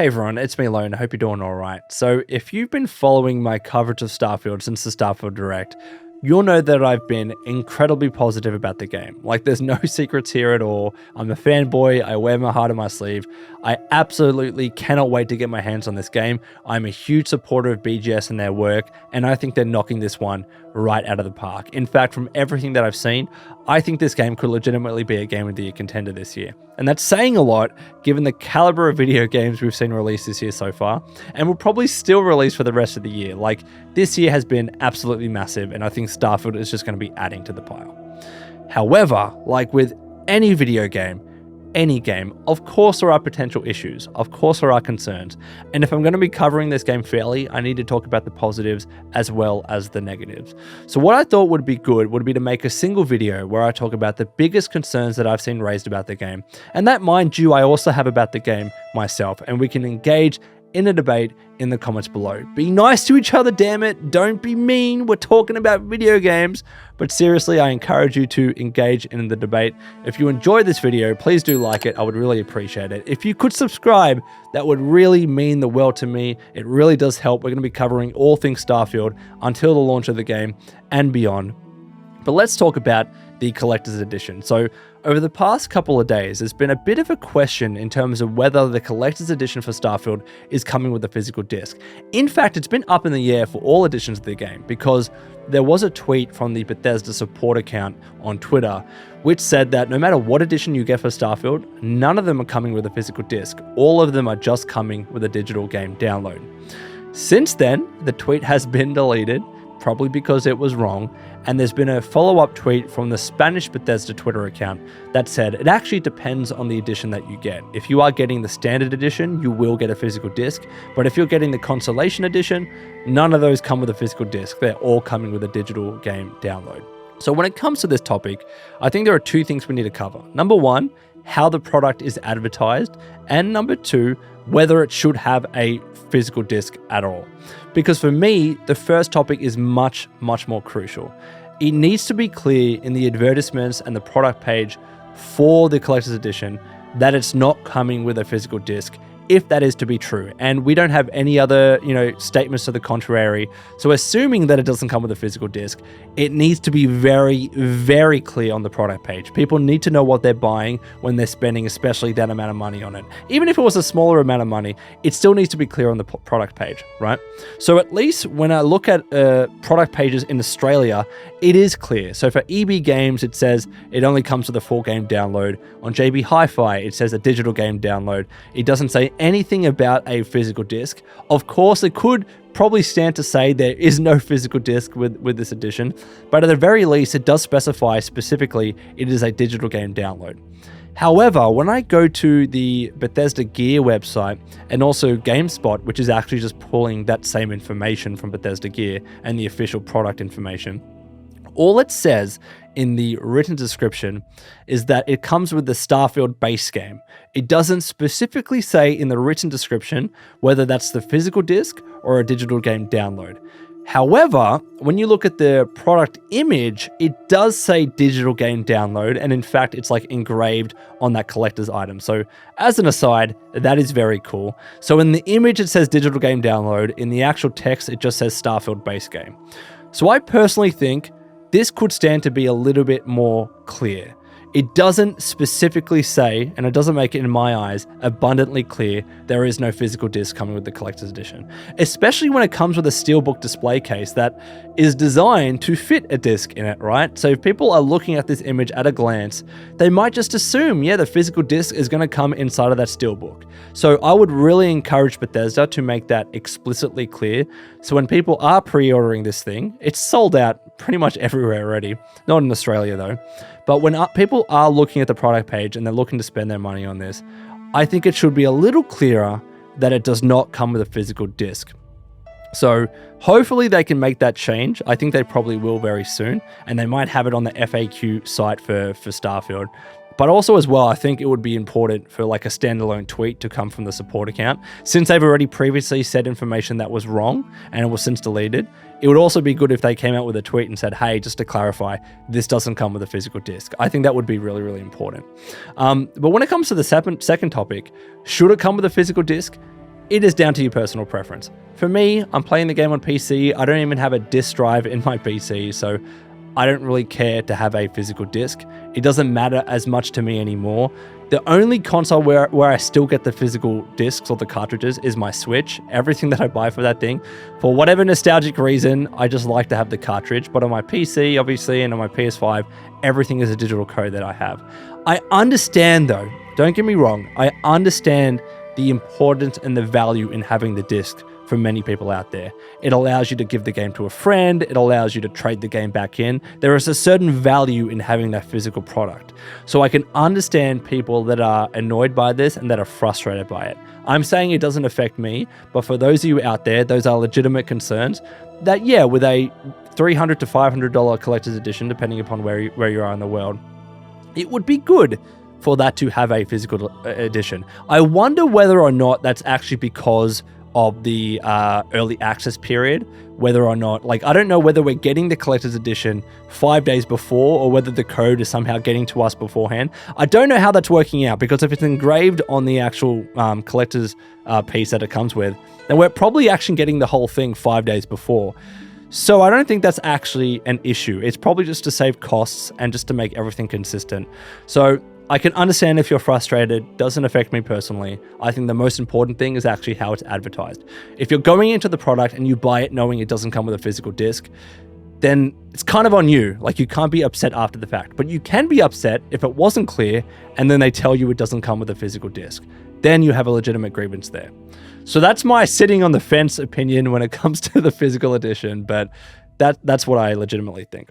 Hey everyone, it's me Lone. I hope you're doing alright. So if you've been following my coverage of Starfield since the Starfield Direct, you'll know that I've been incredibly positive about the game. Like, there's no secrets here at all. I'm a fanboy. I wear my heart on my sleeve. I absolutely cannot wait to get my hands on this game. I'm a huge supporter of BGS and their work, and I think they're knocking this one right out of the park. In fact, from everything that I've seen, I think this game could legitimately be a Game of the Year contender this year. And that's saying a lot, given the caliber of video games we've seen released this year so far, and will probably still release for the rest of the year. Like, this year has been absolutely massive, and I think Starfield is just going to be adding to the pile. However, like with any video game, any game, of course there are potential issues, of course there are concerns, and if I'm going to be covering this game fairly, I need to talk about the positives as well as the negatives. So what I thought would be good would be to make a single video where I talk about the biggest concerns that I've seen raised about the game, and that, mind you, I also have about the game myself, and we can engage in a debate in the comments below. Be nice to each other, damn it. Don't be mean. We're talking about video games. But seriously, I encourage you to engage in the debate. If you enjoyed this video, please do like it. I would really appreciate it. If you could subscribe, that would really mean the world to me. It really does help. We're going to be covering all things Starfield until the launch of the game and beyond. But let's talk about the collector's edition. So over the past couple of days, there's been a bit of a question in terms of whether the collector's edition for Starfield is coming with a physical disc. In fact, it's been up in the air for all editions of the game, because there was a tweet from the Bethesda support account on Twitter which said that no matter what edition you get for Starfield, none of them are coming with a physical disc. All of them are just coming with a digital game download. Since then, the tweet has been deleted, probably because it was wrong, and there's been a follow-up tweet from the Spanish Bethesda Twitter account that said it actually depends on the edition that you get. If you are getting the standard edition, you will get a physical disc, but if you're getting the consolation edition, none of those come with a physical disc. They're all coming with a digital game download. So when it comes to this topic, I think there are two things we need to cover. Number one, how the product is advertised, and number two, whether it should have a physical disc at all. Because for me, the first topic is much more crucial. It needs to be clear in the advertisements and the product page for the collector's edition that it's not coming with a physical disc, if that is to be true. And we don't have any other, statements to the contrary. So assuming that it doesn't come with a physical disc, it needs to be very clear on the product page. People need to know what they're buying when they're spending especially that amount of money on it. Even if it was a smaller amount of money, it still needs to be clear on the product page, right? So at least when I look at product pages in Australia, it is clear. So for EB Games, it says it only comes with a full game download. On JB Hi-Fi, it says a digital game download. It doesn't say anything about a physical disc. Of course, it could probably stand to say there is no physical disc with this edition, but at the very least, it does specify specifically it is a digital game download. However, when I go to the Bethesda Gear website and also GameSpot, which is actually just pulling that same information from Bethesda Gear and the official product information, all it says in the written description is that it comes with the Starfield base game. It doesn't specifically say in the written description whether that's the physical disc or a digital game download. However, when you look at the product image, it does say digital game download, and in fact, it's like engraved on that collector's item. So as an aside, that is very cool. So in the image, it says digital game download. In the actual text, it just says Starfield base game. So I personally think this could stand to be a little bit more clear. It doesn't specifically say, and it doesn't make it, in my eyes, abundantly clear there is no physical disc coming with the collector's edition, especially when it comes with a steelbook display case that is designed to fit a disc in it, right? So if people are looking at this image at a glance, they might just assume, yeah, the physical disc is going to come inside of that steelbook. So I would really encourage Bethesda to make that explicitly clear. So when people are pre-ordering this thing, it's sold out pretty much everywhere already. Not in Australia though. But when people are looking at the product page and they're looking to spend their money on this, I think it should be a little clearer that it does not come with a physical disc. So hopefully they can make that change. I think they probably will very soon, and they might have it on the FAQ site for Starfield. But also as well, I think it would be important for like a standalone tweet to come from the support account. Since they've already previously said information that was wrong and it was since deleted, it would also be good if they came out with a tweet and said, hey, just to clarify, this doesn't come with a physical disc. I think that would be really important. But when it comes to the second topic, should it come with a physical disc? it is down to your personal preference. For me, I'm playing the game on PC. I don't even have a disc drive in my PC, so I don't really care to have a physical disc. It doesn't matter as much to me anymore. The only console where I still get the physical discs or the cartridges is my Switch. Everything that I buy for that thing, for whatever nostalgic reason, I just like to have the cartridge. But on my PC, obviously, and on my PS5, everything is a digital code that I have. I understand though, don't get me wrong, I understand the importance and the value in having the disc for many people out there. It allows you to give the game to a friend. It allows you to trade the game back in. There is a certain value in having that physical product. So I can understand people that are annoyed by this and that are frustrated by it. I'm saying it doesn't affect me, but for those of you out there, those are legitimate concerns that, yeah, with a $300 to $500 collector's edition, depending upon where you are in the world, it would be good for that to have a physical edition. I wonder whether or not that's actually because of the early access period, whether or not, like, I don't know whether we're getting the collector's edition 5 days before or whether the code is somehow getting to us beforehand. I don't know how that's working out, because if it's engraved on the actual collector's piece that it comes with, then we're probably actually getting the whole thing 5 days before. So I don't think that's actually an issue. It's probably just to save costs and just to make everything consistent. So I can understand if you're frustrated. Doesn't affect me personally. I think the most important thing is actually how it's advertised. If you're going into the product and you buy it knowing it doesn't come with a physical disc, then it's kind of on you. Like, you can't be upset after the fact, but you can be upset if it wasn't clear and then they tell you it doesn't come with a physical disc. Then you have a legitimate grievance there. So that's my sitting on the fence opinion when it comes to the physical edition, but that's what I legitimately think.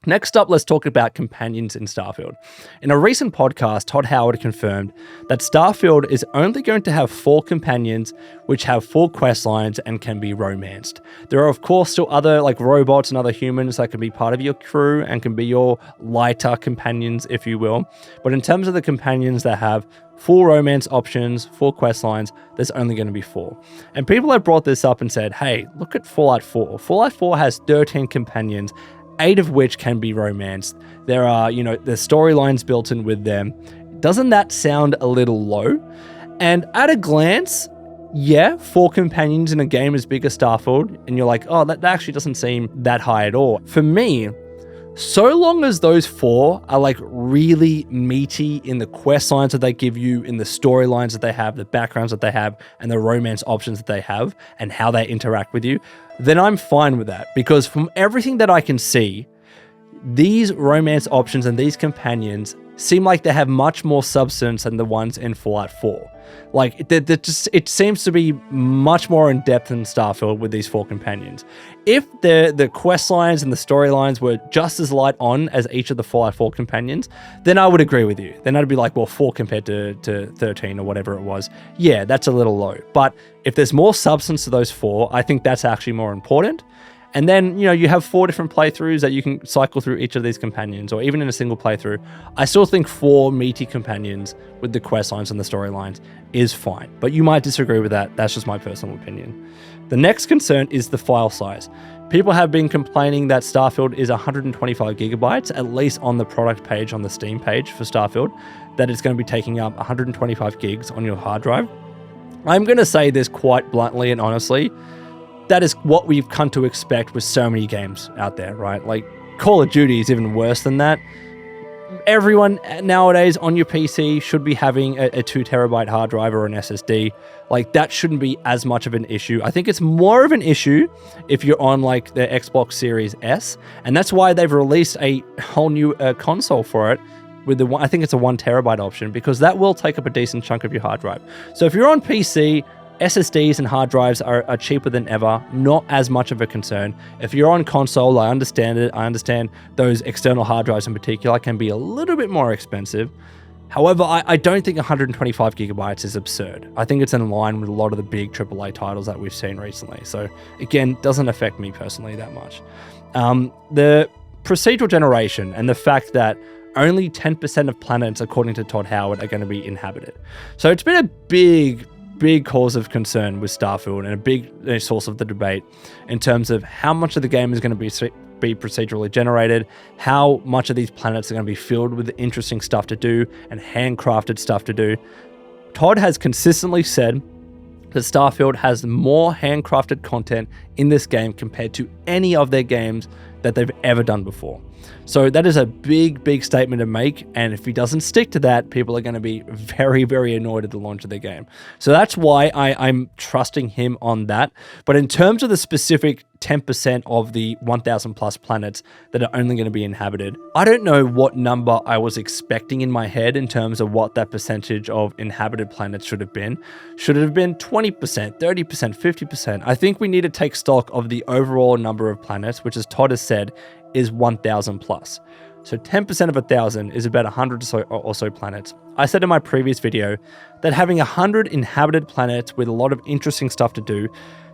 Next up, let's talk about companions in Starfield. In a recent podcast, Todd Howard confirmed that Starfield is only going to have 4 companions which have full quest lines and can be romanced. There are, of course, still other like robots and other humans that can be part of your crew and can be your lighter companions, if you will. But in terms of the companions that have full romance options, full quest lines, there's only going to be 4. And people have brought this up and said, hey, look at Fallout 4. Fallout 4 has 13 companions, 8 of which can be romanced. There are, the storylines built in with them. Doesn't that sound a little low? And at a glance, yeah, 4 companions in a game as big as Starfield, and you're like, oh, that actually doesn't seem that high at all. For me, so long as those 4 are like really meaty in the quest lines that they give you, in the storylines that they have, the backgrounds that they have, and the romance options that they have, and how they interact with you, then I'm fine with that. Because from everything that I can see, these romance options and these companions seem like they have much more substance than the ones in Fallout 4. Like, it seems to be much more in depth in Starfield with these 4 companions. If the quest lines and the storylines were just as light on as each of the Fallout 4 companions, then I would agree with you. Then I'd be like, well, 4 compared to 13 or whatever it was. Yeah, that's a little low. But if there's more substance to those 4, I think that's actually more important. And then, you have 4 different playthroughs that you can cycle through each of these companions, or even in a single playthrough. I still think 4 meaty companions with the quest lines and the storylines is fine. But you might disagree with that. That's just my personal opinion. The next concern is the file size. People have been complaining that Starfield is 125 gigabytes, at least on the product page, on the Steam page for Starfield, that it's going to be taking up 125 gigs on your hard drive. I'm going to say this quite bluntly and honestly. That is what we've come to expect with so many games out there, right? Like, Call of Duty is even worse than that. Everyone nowadays on your PC should be having a 2 terabyte hard drive or an SSD. Like, that shouldn't be as much of an issue. I think it's more of an issue if you're on like the Xbox Series S, and that's why they've released a whole new console for it with I think it's a 1 terabyte option, because that will take up a decent chunk of your hard drive. So if you're on PC, SSDs and hard drives are cheaper than ever, not as much of a concern. If you're on console, I understand it. I understand those external hard drives in particular can be a little bit more expensive. However, I don't think 125 gigabytes is absurd. I think it's in line with a lot of the big AAA titles that we've seen recently. So again, doesn't affect me personally that much. The procedural generation and the fact that only 10% of planets, according to Todd Howard, are going to be inhabited. So it's been a big cause of concern with Starfield, and a big source of the debate in terms of how much of the game is going to be procedurally generated, how much of these planets are going to be filled with interesting stuff to do and handcrafted stuff to do. Todd has consistently said that Starfield has more handcrafted content in this game compared to any of their games that they've ever done before. So that is a big, big statement to make, and if he doesn't stick to that, people are going to be very, very annoyed at the launch of the game. So that's why I'm trusting him on that. But in terms of the specific 10% of the 1,000 plus planets that are only going to be inhabited, I don't know what number I was expecting in my head in terms of what that percentage of inhabited planets should have been. Should it have been 20%, 30%, 50%? I think we need to take stock of the overall number of planets, which, as Todd has said, is 1,000 plus. So 10% of 1,000 is about 100 or so planets. I said in my previous video that having 100 inhabited planets with a lot of interesting stuff to do,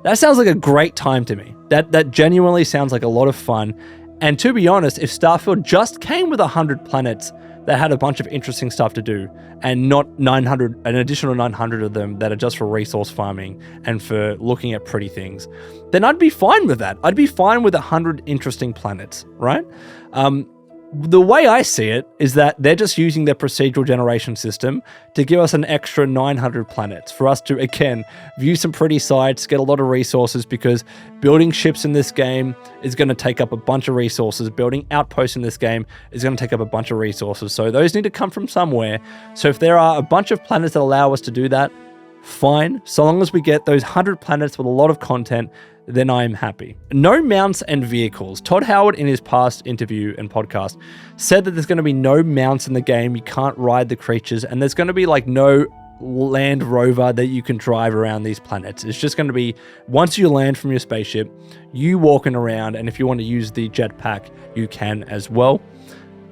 that sounds like a great time to me. That genuinely sounds like a lot of fun. And to be honest, if Starfield just came with 100 planets that had a bunch of interesting stuff to do, and not 900, an additional 900 of them that are just for resource farming and for looking at pretty things, then I'd be fine with that. I'd be fine with 100 interesting planets, right? The way I see it is that they're just using their procedural generation system to give us an extra 900 planets for us to, again, view some pretty sites, get a lot of resources, because building ships in this game is going to take up a bunch of resources. Building outposts in this game is going to take up a bunch of resources. So those need to come from somewhere. So if there are a bunch of planets that allow us to do that, fine. So long as we get those 100 planets with a lot of content, then I'm happy. No mounts and vehicles. Todd Howard, in his past interview and podcast, said that there's going to be no mounts in the game. You can't ride the creatures, and there's going to be like no Land Rover that you can drive around these planets. It's just going to be, once you land from your spaceship, you walking around, and if you want to use the jetpack, you can as well.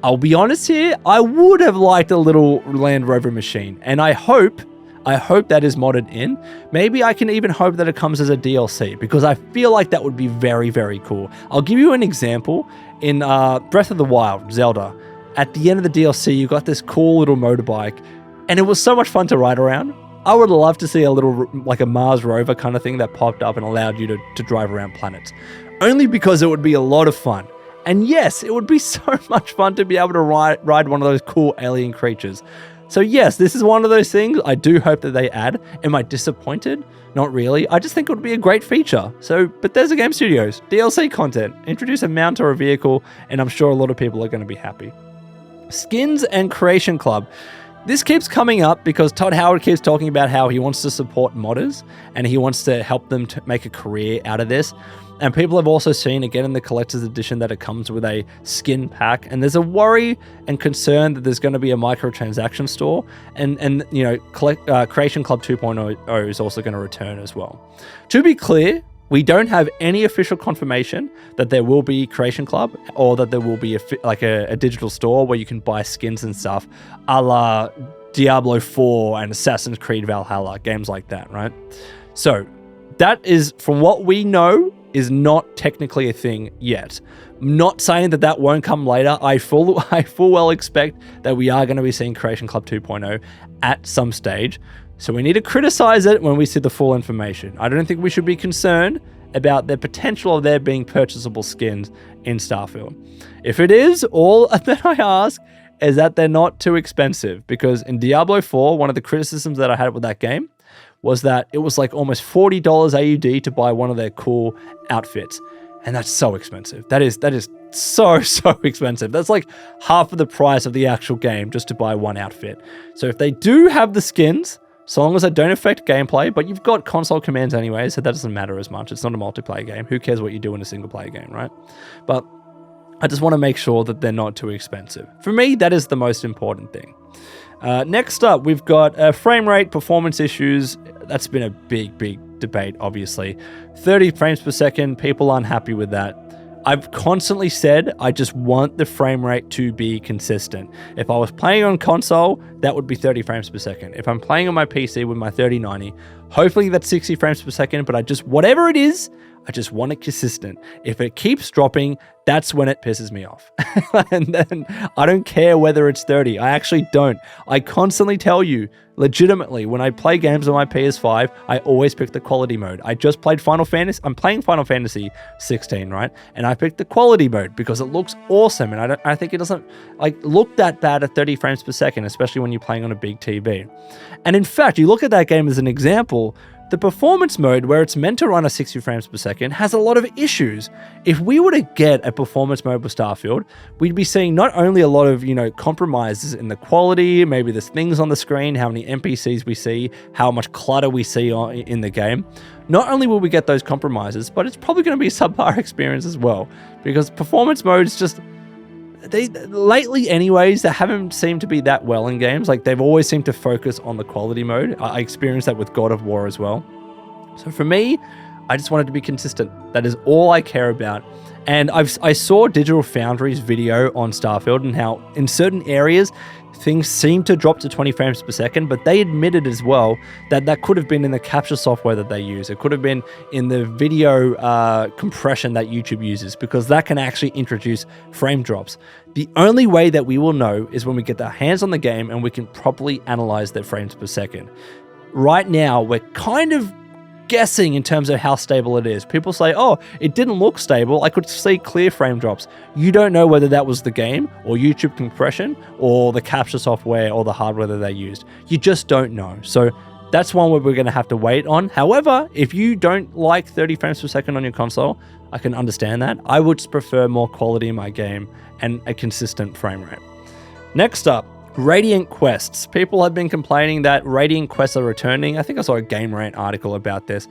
I'll be honest here, I would have liked a little Land Rover machine, and I hope that is modded in. Maybe I can even hope that it comes as a DLC, because I feel like that would be very, very cool. I'll give you an example. In Breath of the Wild, Zelda, at the end of the DLC, you got this cool little motorbike, and it was so much fun to ride around. I would love to see a little, like a Mars rover kind of thing that popped up and allowed you to drive around planets. Only because it would be a lot of fun. And yes, it would be so much fun to be able to ride one of those cool alien creatures. So yes, this is one of those things I do hope that they add. Am I disappointed? Not really. I just think it would be a great feature. So Bethesda Game Studios, DLC content, introduce a mount or a vehicle, and I'm sure a lot of people are going to be happy. Skins and Creation Club. This keeps coming up because Todd Howard keeps talking about how he wants to support modders and he wants to help them to make a career out of this. And people have also seen, again, in the collector's edition, that it comes with a skin pack. And there's a worry and concern that there's going to be a microtransaction store. And you know, Creation Club 2.0 is also going to return as well. To be clear, we don't have any official confirmation that there will be Creation Club or that there will be a digital store where you can buy skins and stuff, a la Diablo 4 and Assassin's Creed Valhalla, games like that, right? So that is, from what we know, is not technically a thing yet. I'm not saying that that won't come later. I full well expect that we are going to be seeing Creation Club 2.0 at some stage. So we need to criticize it when we see the full information. I don't think we should be concerned about the potential of there being purchasable skins in Starfield. If it is, all that I ask is that they're not too expensive, because in Diablo 4, one of the criticisms that I had with that game was that it was like almost $40 AUD to buy one of their cool outfits. And that's so expensive. That is so expensive. That's like half of the price of the actual game just to buy one outfit. So if they do have the skins, so long as they don't affect gameplay, but you've got console commands anyway, so that doesn't matter as much. It's not a multiplayer game. Who cares what you do in a single player game, right? But I just want to make sure that they're not too expensive. For me, that is the most important thing. Next up, we've got frame rate, performance issues. That's been a big debate, obviously. 30 frames per second, people aren't happy with that. I've constantly said I just want the frame rate to be consistent. If I was playing on console, that would be 30 frames per second. If I'm playing on my PC with my 3090, hopefully that's 60 frames per second, but whatever it is, I just want it consistent. If it keeps dropping, that's when it pisses me off. And then I don't care whether it's 30. I actually don't. I constantly tell you, legitimately, when I play games on my PS5, I always pick the quality mode. I just played Final Fantasy. I'm playing Final Fantasy 16, right? And I picked the quality mode because it looks awesome. And I think it doesn't look that bad at 30 frames per second, especially when you're playing on a big TV. And in fact, you look at that game as an example, The performance mode, where it's meant to run at 60 frames per second, has a lot of issues. If we were to get a performance mode with Starfield, we'd be seeing not only a lot of, compromises in the quality, maybe there's things on the screen, how many NPCs we see, how much clutter we see in the game. Not only will we get those compromises, but it's probably going to be a subpar experience as well, because performance modes just... lately anyways, they haven't seemed to be that well in games. Like, they've always seemed to focus on the quality mode. I experienced that with God of War as well. So for me, I just wanted to be consistent. That is all I care about. And I saw Digital Foundry's video on Starfield and how in certain areas things seem to drop to 20 frames per second, but they admitted as well that that could have been in the capture software that they use. It could have been in the video compression that YouTube uses, because that can actually introduce frame drops. The only way that we will know is when we get our hands on the game and we can properly analyze their frames per second. Right now, we're kind of guessing in terms of how stable it is. People say, oh, it didn't look stable. I could see clear frame drops. You don't know whether that was the game or YouTube compression or the capture software or the hardware that they used. You just don't know. So that's one where we're going to have to wait on. However, if you don't like 30 frames per second on your console, I can understand that. I would just prefer more quality in my game and a consistent frame rate. Next up, Radiant Quests. People have been complaining that Radiant Quests are returning. I think I saw a Game Rant article about this.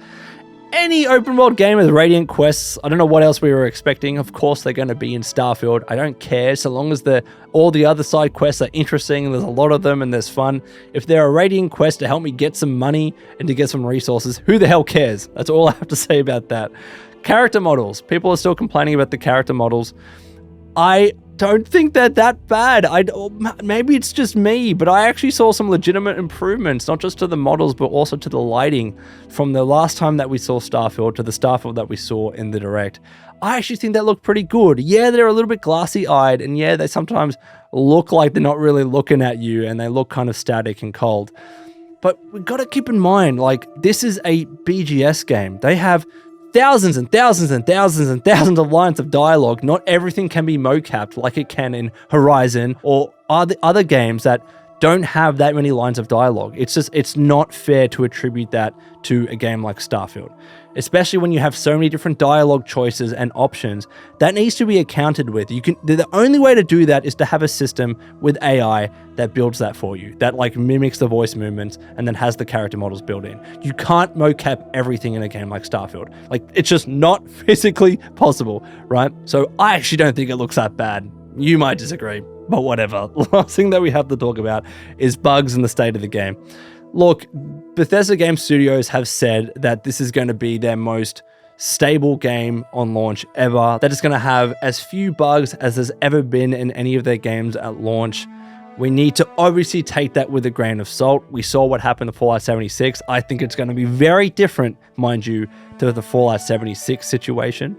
Any open world game with Radiant Quests, I don't know what else we were expecting. Of course, they're going to be in Starfield. I don't care, so long as all the other side quests are interesting, and there's a lot of them, and there's fun. If there are Radiant Quests to help me get some money and to get some resources, who the hell cares? That's all I have to say about that. Character models. People are still complaining about the character models. I don't think they're that bad. Maybe it's just me, but I actually saw some legitimate improvements, not just to the models, but also to the lighting from the last time that we saw Starfield to the Starfield that we saw in the Direct. I actually think that looked pretty good. Yeah, they're a little bit glassy-eyed, and yeah, they sometimes look like they're not really looking at you, and they look kind of static and cold. But we've got to keep in mind, like, this is a BGS game. They have thousands and thousands and thousands and thousands of lines of dialogue. Not everything can be mocapped like it can in Horizon or other games that don't have that many lines of dialogue. It's not fair to attribute that to a game like Starfield, especially when you have so many different dialogue choices and options. That needs to be accounted with. The only way to do that is to have a system with AI that builds that for you, that like mimics the voice movements and then has the character models built in. You can't mocap everything in a game like Starfield. Like, it's just not physically possible, right? So I actually don't think it looks that bad. You might disagree, but whatever. The last thing that we have to talk about is bugs and the state of the game. Look, Bethesda Game Studios have said that this is going to be their most stable game on launch ever, that it's going to have as few bugs as there's ever been in any of their games at launch. We need to obviously take that with a grain of salt. We saw what happened to Fallout 76. I think it's going to be very different, mind you, to the Fallout 76 situation.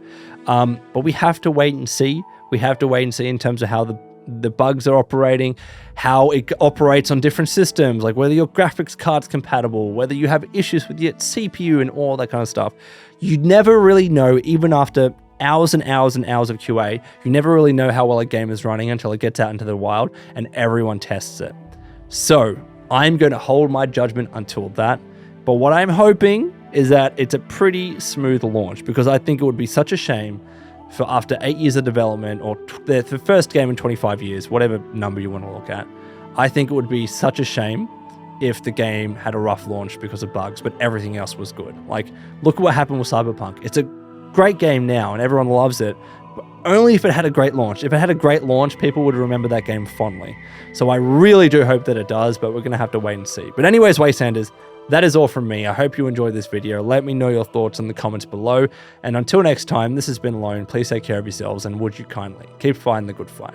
But we have to wait and see. We have to wait and see in terms of how the bugs are operating, how it operates on different systems, like whether your graphics card's compatible, whether you have issues with your CPU and all that kind of stuff. You never really know, even after hours and hours and hours of QA, you never really know how well a game is running until it gets out into the wild and everyone tests it. So I'm going to hold my judgment until that. But what I'm hoping is that it's a pretty smooth launch, because I think it would be such a shame for after 8 years of development, or the first game in 25 years, whatever number you want to look at, I think it would be such a shame if the game had a rough launch because of bugs, but everything else was good. Like, look at what happened with Cyberpunk. It's a great game now and everyone loves it, but only if it had a great launch. If it had a great launch, people would remember that game fondly. So I really do hope that it does, but we're going to have to wait and see. But anyways, Wastelanders, that is all from me. I hope you enjoyed this video. Let me know your thoughts in the comments below. And until next time, this has been Lone. Please take care of yourselves, and would you kindly keep fighting the good fight.